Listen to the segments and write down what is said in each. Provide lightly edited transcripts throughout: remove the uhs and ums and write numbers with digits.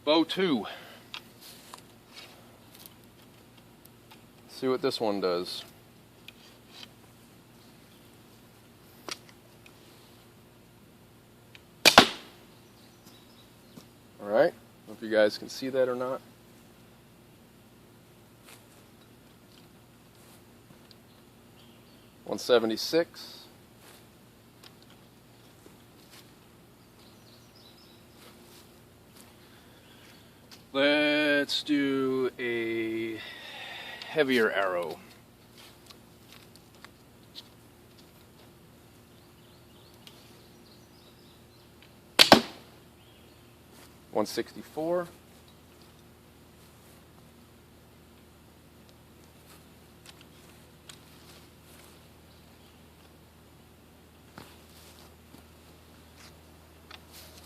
Bow 2. Let's see what this one does. Alright, I don't know if you guys can see that or not. .176. Let's do a heavier arrow. .164.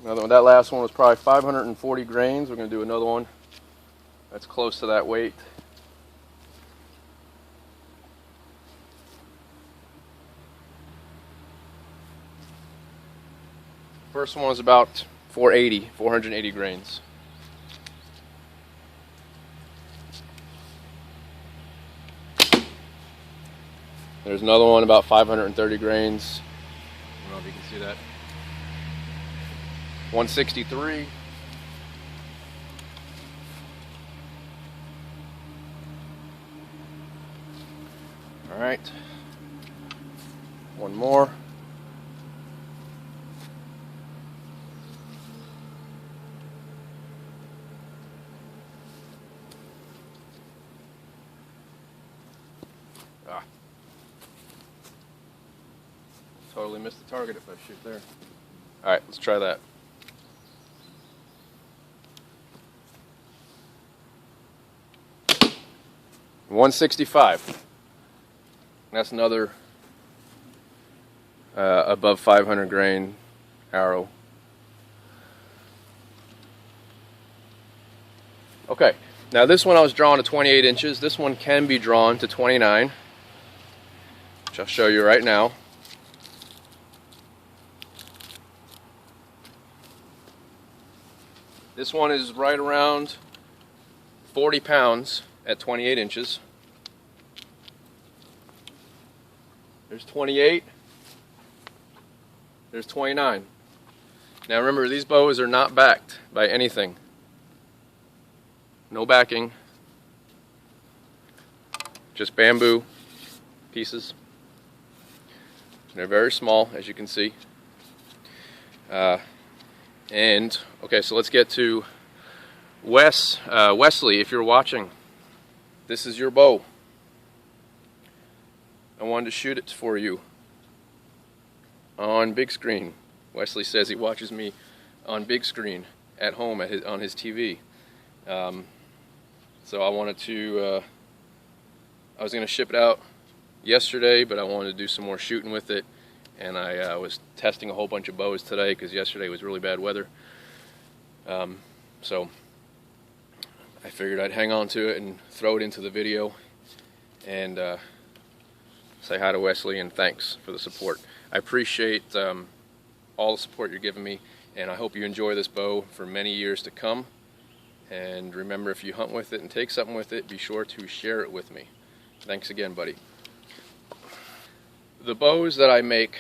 Another one. That last one was probably 540 grains. We're going to do another one that's close to that weight. First one was about 480 grains. There's another one about 530 grains. I don't know if you can see that. 163. All right. One more. Totally missed the target if I shoot there. All right, let's try that. .165. That's another above 500 grain arrow. Okay, now this one I was drawn to 28 inches. This one can be drawn to 29, which I'll show you right now. This one is right around 40 pounds at 28 inches. There's 28. There's 29. Now remember, these bows are not backed by anything. No backing. Just bamboo pieces. They're very small, as you can see. And okay, so let's get to Wesley, if you're watching. This is your bow. I wanted to shoot it for you on big screen. Wesley says he watches me on big screen at home on his TV. So I wanted to, I was going to ship it out yesterday, but I wanted to do some more shooting with it. And I was testing a whole bunch of bows today because yesterday was really bad weather. So I figured I'd hang on to it and throw it into the video and say hi to Wesley and thanks for the support. I appreciate all the support you're giving me, and I hope you enjoy this bow for many years to come. And remember, if you hunt with it and take something with it, be sure to share it with me. Thanks again, buddy. The bows that I make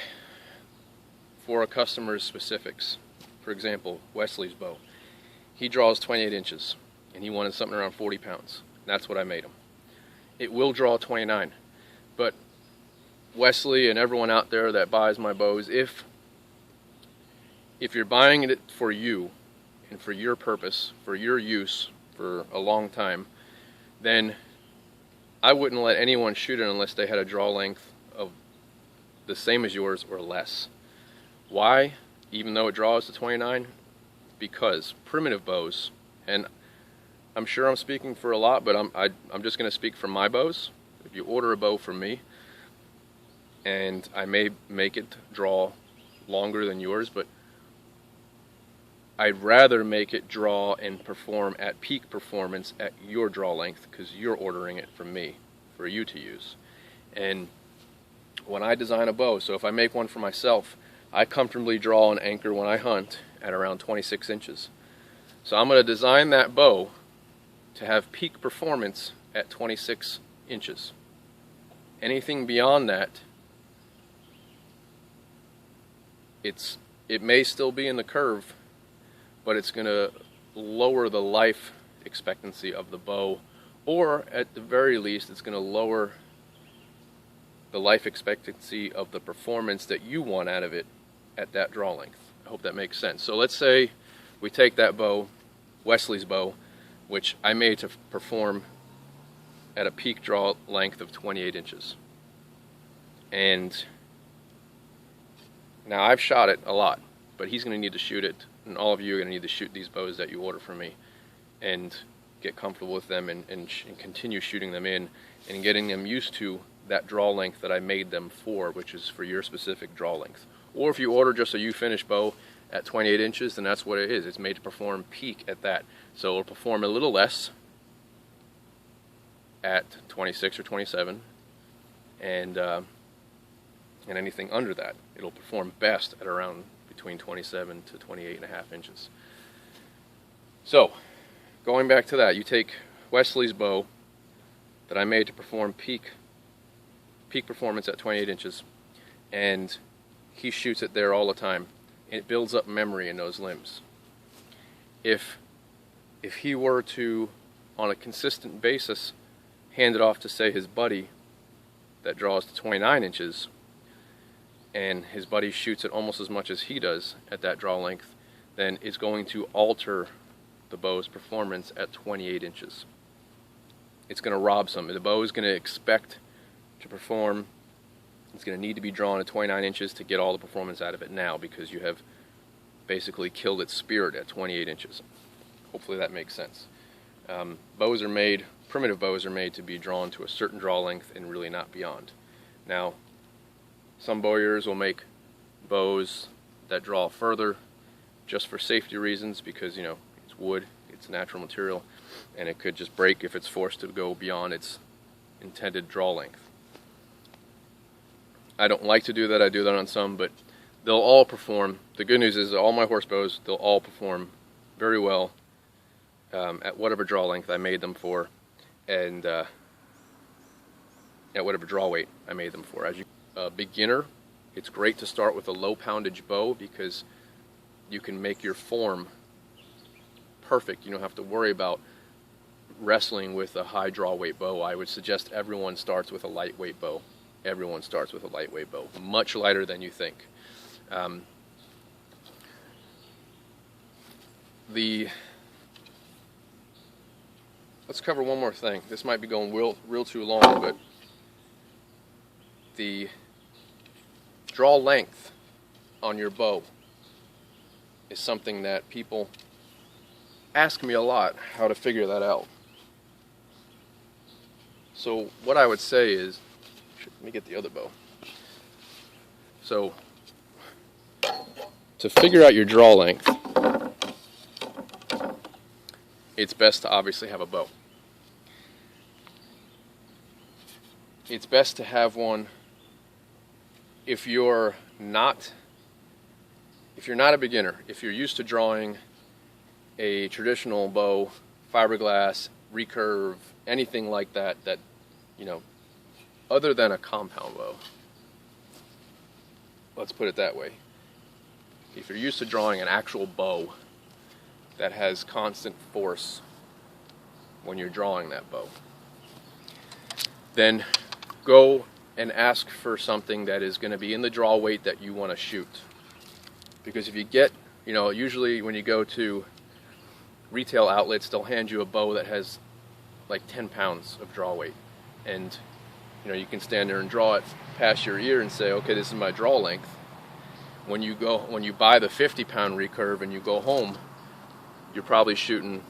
for a customer's specifics, for example, Wesley's bow, he draws 28 inches and he wanted something around 40 pounds. That's what I made him. It will draw 29, but Wesley and everyone out there that buys my bows, if you're buying it for you and for your purpose, for your use for a long time, then I wouldn't let anyone shoot it unless they had a draw length of the same as yours or less. Why? Even though it draws to 29? Because primitive bows, and I'm sure I'm speaking for a lot, but I'm just going to speak for my bows. If you order a bow from me, and I may make it draw longer than yours, but I'd rather make it draw and perform at peak performance at your draw length because you're ordering it from me for you to use. And when I design a bow, so if I make one for myself, I comfortably draw an anchor when I hunt at around 26 inches. So I'm going to design that bow to have peak performance at 26 inches. Anything beyond that, it may still be in the curve, but it's going to lower the life expectancy of the bow, or at the very least it's going to lower the life expectancy of the performance that you want out of it at that draw length. I hope that makes sense. So let's say we take that bow, Wesley's bow, which I made to perform at a peak draw length of 28 inches. And now I've shot it a lot, but he's going to need to shoot it, and all of you are going to need to shoot these bows that you order from me and get comfortable with them and continue shooting them in and getting them used to that draw length that I made them for, which is for your specific draw length. Or if you order just a U-finish bow at 28 inches, then that's what it is. It's made to perform peak at that. So it'll perform a little less at 26 or 27, and anything under that, it'll perform best at around between 27 to 28.5 inches. So, going back to that, you take Wesley's bow that I made to perform peak performance at 28 inches, and he shoots it there all the time, and it builds up memory in those limbs. If he were to, on a consistent basis, hand it off to, say, his buddy that draws to 29 inches, and his buddy shoots it almost as much as he does at that draw length, then it's going to alter the bow's performance at 28 inches. It's going to rob some. The bow is going to expect to perform, it's going to need to be drawn at 29 inches to get all the performance out of it now, because you have basically killed its spirit at 28 inches. Hopefully that makes sense. Bows are made, primitive bows are made to be drawn to a certain draw length and really not beyond. Now, some bowyers will make bows that draw further just for safety reasons, because, you know, it's wood, it's natural material, and it could just break if it's forced to go beyond its intended draw length. I don't like to do that. I do that on some, but they'll all perform. The good news is that all my horse bows, they'll all perform very well at whatever draw length I made them for, and at whatever draw weight I made them for. As a beginner, it's great to start with a low poundage bow, because you can make your form perfect. You don't have to worry about wrestling with a high draw weight bow. I would suggest everyone starts with a lightweight bow. Everyone starts with a lightweight bow, much lighter than you think. Let's cover one more thing. This might be going real too long, but the draw length on your bow is something that people ask me a lot how to figure that out. So what I would say is, let me get the other bow. So to figure out your draw length, it's best to obviously have a bow. It's best to have one if you're not a beginner, if you're used to drawing a traditional bow, fiberglass, recurve, anything like that, you know, other than a compound bow. Let's put it that way. If you're used to drawing an actual bow that has constant force when you're drawing that bow, then go and ask for something that is going to be in the draw weight that you want to shoot. Because if you get, you know, usually when you go to retail outlets, they'll hand you a bow that has like 10 pounds of draw weight, and you know, you can stand there and draw it past your ear and say, okay, this is my draw length. When you buy the 50-pound recurve and you go home, you're probably shooting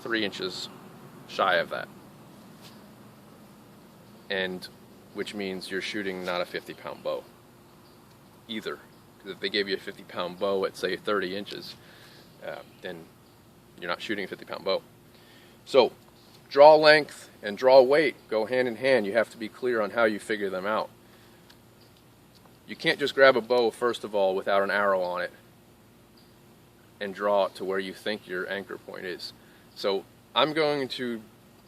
3 inches shy of that, and which means you're shooting not a 50-pound bow either. Because if they gave you a 50-pound bow at, say, 30 inches, then you're not shooting a 50-pound bow. So draw length and draw weight go hand in hand. You have to be clear on how you figure them out. You can't just grab a bow, first of all, without an arrow on it and draw it to where you think your anchor point is. So I'm going to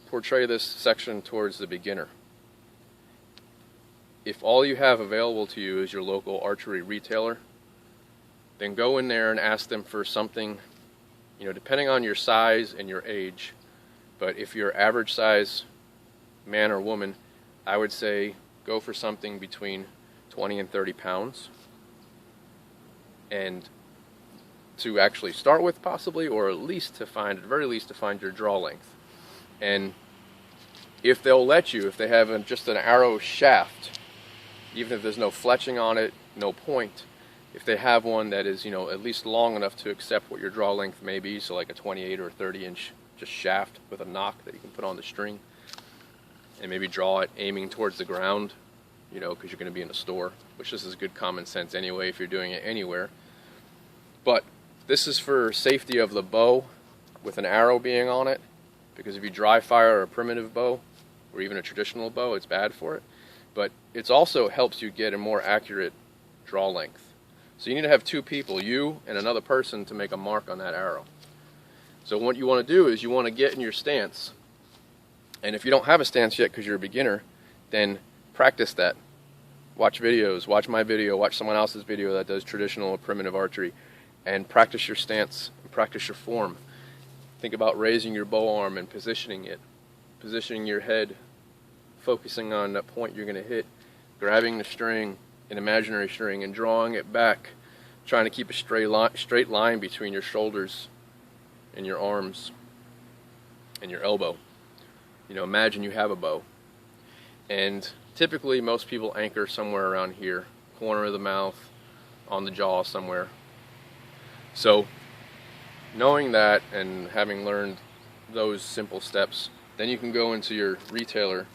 portray this section towards the beginner. If all you have available to you is your local archery retailer, then go in there and ask them for something, depending on your size and your age. But if you're average size man or woman, I would say go for something between 20 and 30 pounds. And to actually start with, possibly, or at the very least to find your draw length. And if they'll let you, if they have just an arrow shaft, even if there's no fletching on it, no point, if they have one that is, at least long enough to accept what your draw length may be, so like a 28 or a 30 inch just shaft with a knock that you can put on the string, and maybe draw it aiming towards the ground, because you're going to be in a store, which this is good common sense anyway if you're doing it anywhere. But this is for safety of the bow with an arrow being on it, because if you dry fire a primitive bow, or even a traditional bow, it's bad for it. But it also helps you get a more accurate draw length. So you need to have two people, you and another person, to make a mark on that arrow. So what you want to do is you want to get in your stance. And if you don't have a stance yet because you're a beginner, then practice that. Watch videos, watch my video, watch someone else's video that does traditional or primitive archery, and practice your stance, and practice your form. Think about raising your bow arm and positioning it, positioning your head, focusing on that point you're going to hit, grabbing the string, an imaginary string, and drawing it back, trying to keep a straight line between your shoulders and your arms and your elbow. Imagine you have a bow, and typically most people anchor somewhere around here, corner of the mouth, on the jaw somewhere. So knowing that and having learned those simple steps, then you can go into your retailer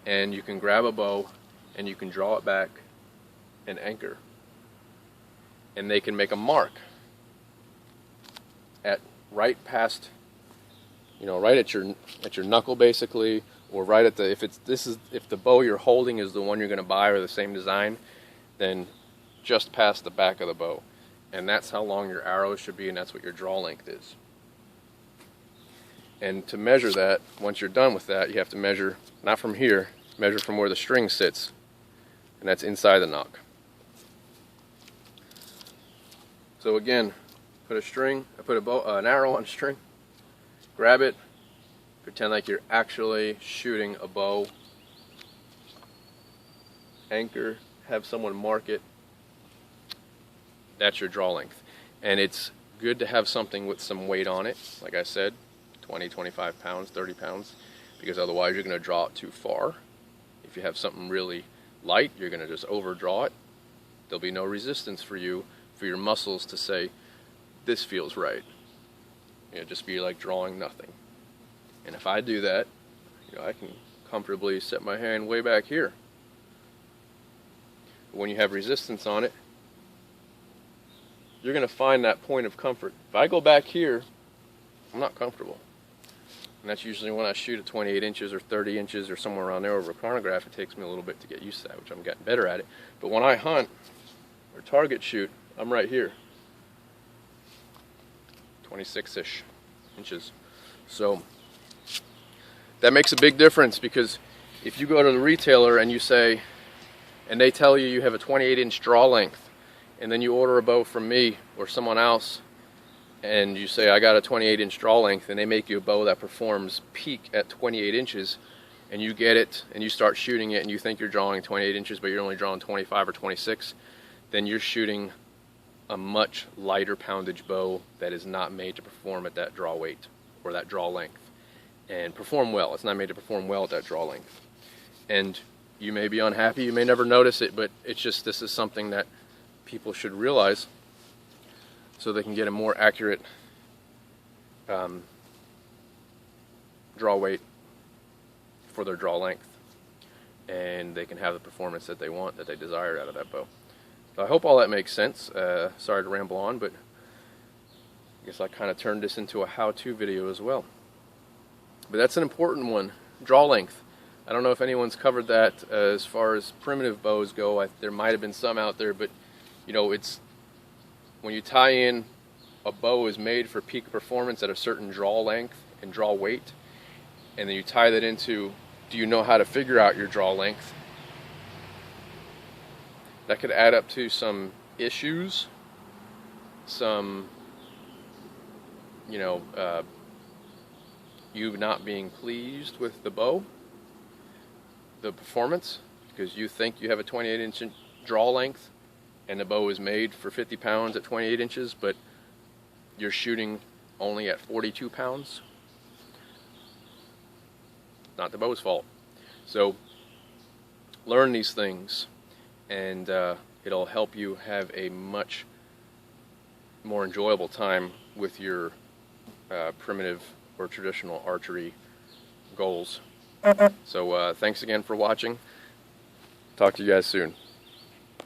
and you can grab a bow and you can draw it back and anchor, and they can make a mark at right past, right at your knuckle basically, or right at the, if the bow you're holding is the one you're going to buy or the same design, then just past the back of the bow. And that's how long your arrow should be, and that's what your draw length is. And to measure that, once you're done with that, you have to measure, not from here, measure from where the string sits, and that's inside the knock. So again, put an arrow on a string, grab it, pretend like you're actually shooting a bow, anchor, have someone mark it. That's your draw length. And it's good to have something with some weight on it, like I said, 20, 25 pounds, 30 pounds, because otherwise you're going to draw it too far. If you have something really light, you're going to just overdraw it. There'll be no resistance for you, for your muscles to say, this feels right. It'll just be like drawing nothing. And if I do that, I can comfortably set my hand way back here. But when you have resistance on it, you're going to find that point of comfort. If I go back here, I'm not comfortable. And that's usually when I shoot at 28 inches or 30 inches or somewhere around there over a chronograph. It takes me a little bit to get used to that, which I'm getting better at it. But when I hunt or target shoot, I'm right here. 26-ish inches. So that makes a big difference, because if you go to the retailer and you say, and they tell you have a 28-inch draw length, and then you order a bow from me or someone else, and you say, I got a 28-inch draw length, and they make you a bow that performs peak at 28 inches, and you get it, and you start shooting it, and you think you're drawing 28 inches, but you're only drawing 25 or 26, then you're shooting a much lighter poundage bow that is not made to perform at that draw weight or that draw length and perform well. It's not made to perform well at that draw length. And you may be unhappy, you may never notice it, but it's just, this is something that people should realize so they can get a more accurate draw weight for their draw length, and they can have the performance that they want, that they desire out of that bow. So I hope all that makes sense. Sorry to ramble on, but I guess I kind of turned this into a how-to video as well. But that's an important one, draw length. I don't know if anyone's covered that as far as primitive bows go. There might have been some out there, but it's when you tie in a bow is made for peak performance at a certain draw length and draw weight, and then you tie that into, do you know how to figure out your draw length? That could add up to some issues, some, you not being pleased with the bow, the performance, because you think you have a 28-inch draw length and the bow is made for 50 pounds at 28 inches, but you're shooting only at 42 pounds. Not the bow's fault. So learn these things, and it'll help you have a much more enjoyable time with your primitive or traditional archery goals. So thanks again for watching. Talk to you guys soon.